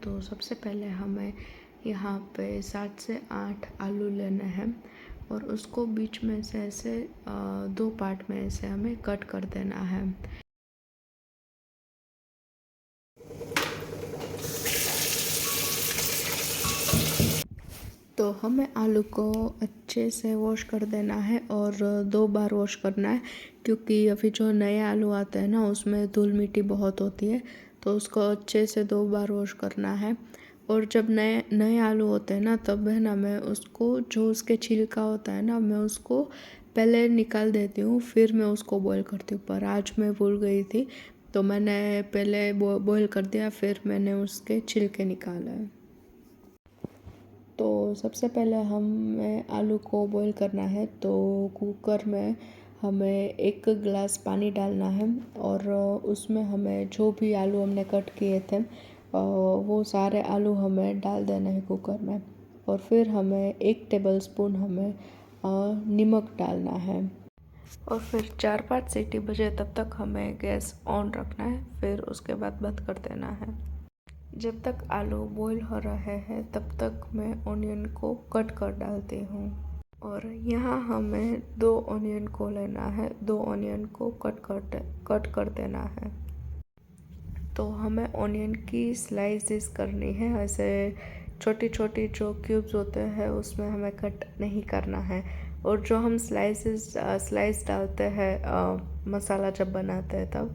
तो सबसे पहले हमें यहाँ पे 7 से 8 आलू लेने हैं और उसको बीच में से ऐसे 2 पार्ट में ऐसे हमें कट कर देना है। तो हमें आलू को अच्छे से वॉश कर देना है और 2 बार वॉश करना है, क्योंकि अभी जो नए आलू आते हैं ना उसमें धूल मिट्टी बहुत होती है, तो उसको अच्छे से 2 बार वॉश करना है। और जब नए नए आलू होते हैं ना तब है ना मैं उसको जो उसके छिलका होता है ना मैं उसको पहले निकाल देती हूँ, फिर मैं उसको बॉईल करती हूँ। पर आज मैं भूल गई थी तो मैंने पहले बॉईल कर दिया, फिर मैंने उसके छिलके निकाले हैं। तो सबसे पहले हमें आलू को बॉईल करना है, तो कुकर में हमें 1 गिलास पानी डालना है और उसमें हमें जो भी आलू हमने कट किए थे वो सारे आलू हमें डाल देना है कुकर में। और फिर हमें 1 टेबलस्पून हमें नमक डालना है और फिर 4-5 सीटी बजे तब तक हमें गैस ऑन रखना है, फिर उसके बाद बंद कर देना है। जब तक आलू बॉईल हो रहे हैं तब तक मैं ऑनियन को कट कर डालती हूँ। और यहाँ हमें 2 ऑनियन को लेना है, 2 ऑनियन को कट कर देना है। तो हमें ऑनियन की स्लाइसेस करनी है, ऐसे छोटी छोटी जो क्यूब्स होते हैं उसमें हमें कट नहीं करना है। और जो हम स्लाइस डालते हैं मसाला जब बनाते हैं तब,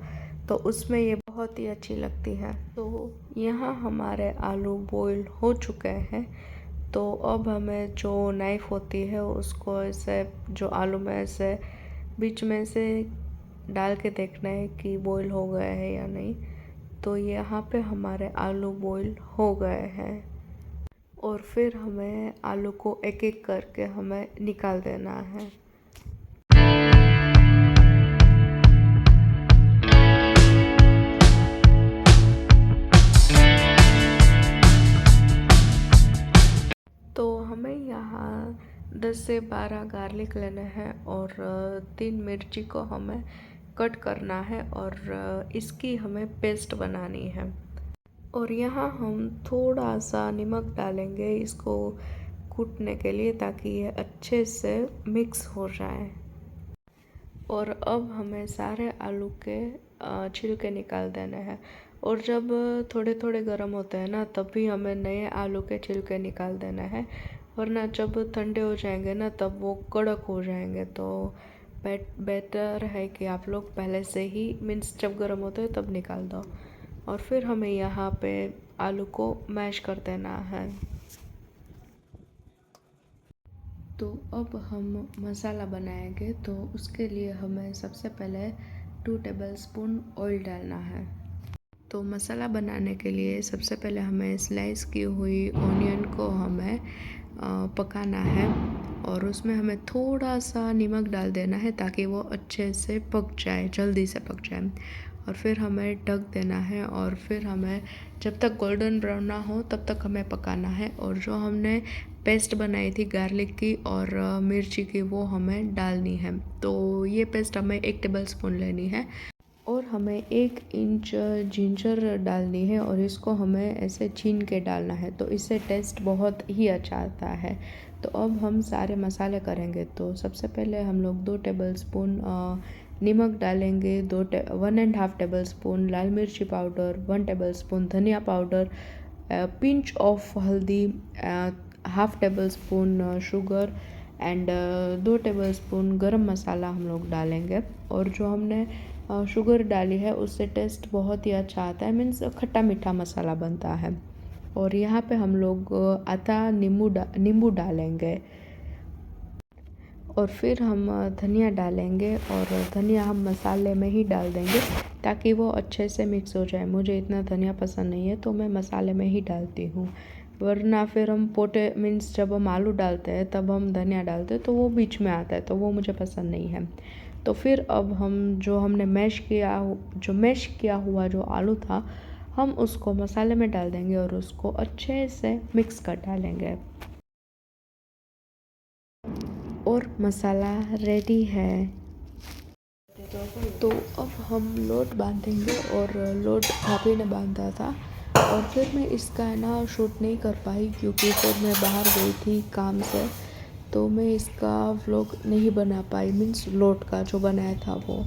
तो उसमें ये बहुत ही अच्छी लगती है। तो यहाँ हमारे आलू बॉईल हो चुके हैं, तो अब हमें जो नाइफ़ होती है उसको ऐसे जो आलू में ऐसे बीच में से डाल के देखना है कि बॉईल हो गया है या नहीं। तो यहाँ पे हमारे आलू बॉईल हो गए हैं और फिर हमें आलू को एक एक करके हमें निकाल देना है। तो हमें यहाँ 10 से 12 गार्लिक लेने हैं और 3 मिर्ची को हमें कट करना है और इसकी हमें पेस्ट बनानी है। और यहाँ हम थोड़ा सा नमक डालेंगे इसको कूटने के लिए, ताकि ये अच्छे से मिक्स हो जाए। और अब हमें सारे आलू के छिलके निकाल देने हैं। और जब थोड़े थोड़े गर्म होते हैं ना तब भी हमें नए आलू के छिलके निकाल देना है, वरना जब ठंडे हो जाएंगे ना तब वो कड़क हो जाएंगे। तो बेटर है कि आप लोग पहले से ही मीन्स जब गर्म होते हैं तब निकाल दो। और फिर हमें यहाँ पे आलू को मैश कर देना है। तो अब हम मसाला बनाएंगे, तो उसके लिए हमें सबसे पहले 2 टेबलस्पून ऑयल डालना है। तो मसाला बनाने के लिए सबसे पहले हमें स्लाइस की हुई ऑनियन को हमें पकाना है और उसमें हमें थोड़ा सा नमक डाल देना है ताकि वो अच्छे से पक जाए, जल्दी से पक जाए। और फिर हमें ढक देना है और फिर हमें जब तक गोल्डन ब्राउन ना हो तब तक हमें पकाना है। और जो हमने पेस्ट बनाई थी गार्लिक की और मिर्ची की वो हमें डालनी है। तो ये पेस्ट हमें 1 टेबलस्पून लेनी है और हमें 1 इंच जिंजर डालनी है और इसको हमें ऐसे छीन के डालना है, तो इससे टेस्ट बहुत ही अच्छा आता है। तो अब हम सारे मसाले करेंगे। तो सबसे पहले हम लोग 2 टेबलस्पून नमक डालेंगे, 1.5 टेबलस्पून लाल मिर्ची पाउडर, 1 टेबलस्पून धनिया पाउडर, पिंच ऑफ हल्दी, half tablespoon sugar and 2 tablespoon गरम मसाला हम लोग डालेंगे। और जो हमने शुगर डाली है उससे टेस्ट बहुत ही अच्छा आता है, मीन्स खट्टा मीठा मसाला बनता है। और यहाँ पे हम लोग आधा नींबू डालेंगे और फिर हम धनिया डालेंगे और धनिया हम मसाले में ही डाल देंगे ताकि वो अच्छे से मिक्स हो जाए। मुझे इतना धनिया पसंद नहीं है तो मैं मसाले में ही डालती हूँ, वरना फिर हम पोटे मीन्स जब हम आलू डालते हैं तब हम धनिया डालते हैं तो वो बीच में आता है, तो वो मुझे पसंद नहीं है। तो फिर अब हम जो हमने मैश किया हुआ जो आलू था हम उसको मसाले में डाल देंगे और उसको अच्छे से मिक्स कर डालेंगे। और मसाला रेडी है। तो अब हम लोट बांधेंगे और लोट भाभी ने बांधा था और फिर मैं इसका है ना शूट नहीं कर पाई क्योंकि फिर मैं बाहर गई थी काम से, तो मैं इसका व्लॉग नहीं बना पाई, मीन्स लोट का जो बनाया था वो।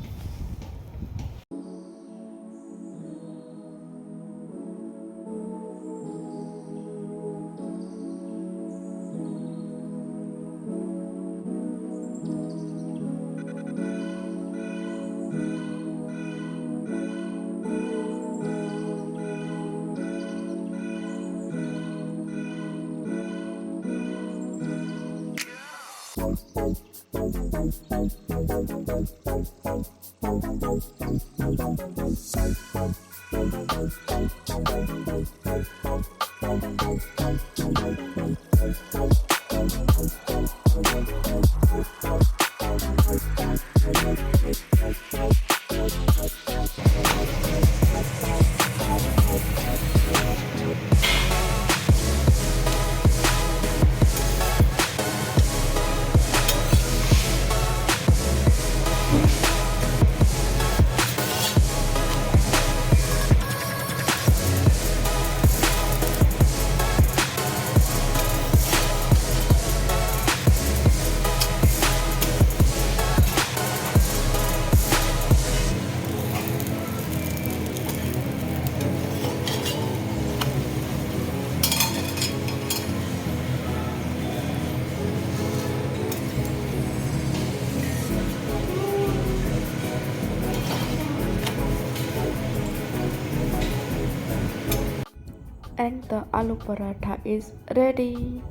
And the aloo paratha is ready.